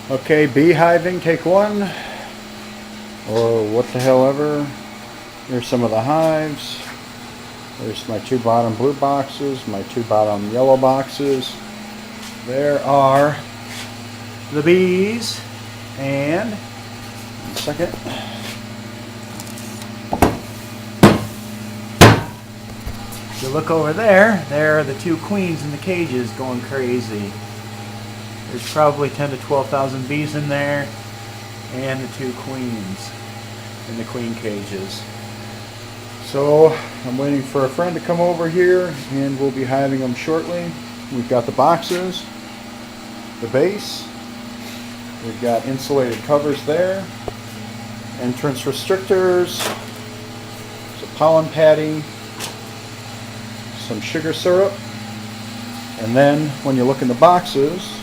Okay, beehiving, take one. Or what the hell ever. Here's some of the hives. There's my two bottom blue boxes, my two bottom yellow boxes. There are the bees. And, one second. If you look over there, there are the two queens in the cages going crazy. There's probably 10 to 12,000 bees in there, and the two queens in the queen cages. So I'm waiting for a friend to come over here, and we'll be hiving them shortly. We've got the boxes, the base, we've got insulated covers there, entrance restrictors, some pollen padding, some sugar syrup, and then when you look in the boxes,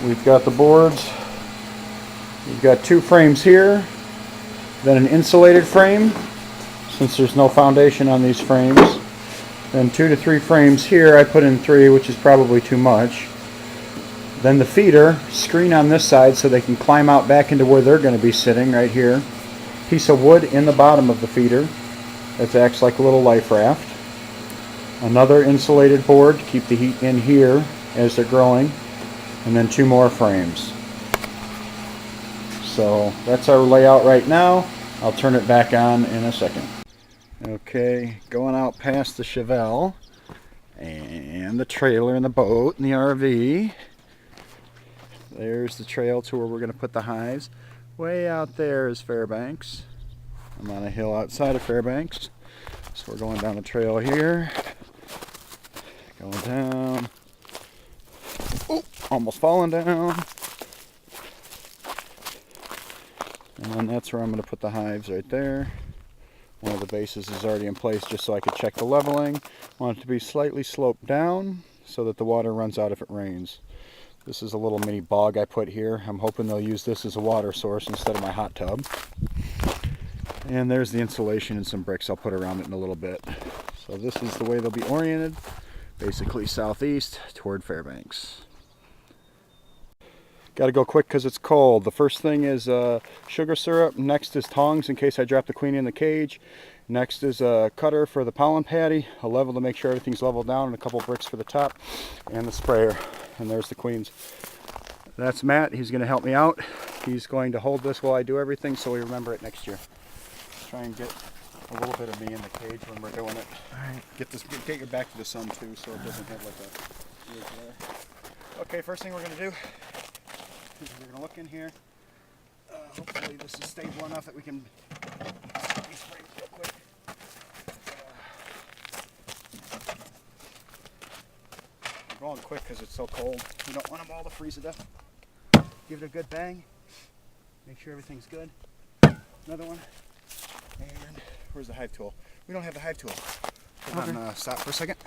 we've got the boards. We've got two frames here, then an insulated frame, since there's no foundation on these frames. Then 2 to 3 frames here. I put in 3, which is probably too much. Then the feeder, screen on this side so they can climb out back into where they're going to be sitting right here. Piece of wood in the bottom of the feeder that acts like a little life raft. Another insulated board to keep the heat in here as they're growing. And then 2 more frames. So that's our layout right now. I'll turn it back on in a second. Okay, going out past the Chevelle and the trailer and the boat and the RV. There's the trail to where we're going to put the hives. Way out there is Fairbanks. I'm on a hill outside of Fairbanks. So we're going down the trail here. Going down. Oh, almost falling down. And then that's where I'm going to put the hives right there. One of the bases is already in place just so I could check the leveling. I want it to be slightly sloped down so that the water runs out if it rains. This is a little mini bog I put here. I'm hoping they'll use this as a water source instead of my hot tub. And there's the insulation and some bricks I'll put around it in a little bit. So this is the way they'll be oriented. Basically southeast toward Fairbanks. Got to go quick because it's cold. The first thing is sugar syrup. Next is tongs in case I drop the queen in the cage. Next is a cutter for the pollen patty, a level to make sure everything's leveled down, and a couple bricks for the top, and the sprayer. And there's the queens. That's Matt. He's going to help me out. He's going to hold this while I do everything so we remember it next year. Try and get a little bit of me in the cage when we're doing it. All right. Get your back to the sun too so it doesn't have like a weird glare. Okay, first thing we're going to do, we're going to look in here. Hopefully this is stable enough that we can set these frames real quick. I'm going quick because it's so cold. We don't want them all to freeze to death. Give it a good bang. Make sure everything's good. Another one. And where's the hive tool? We don't have the hive tool. Hold on, stop for a second.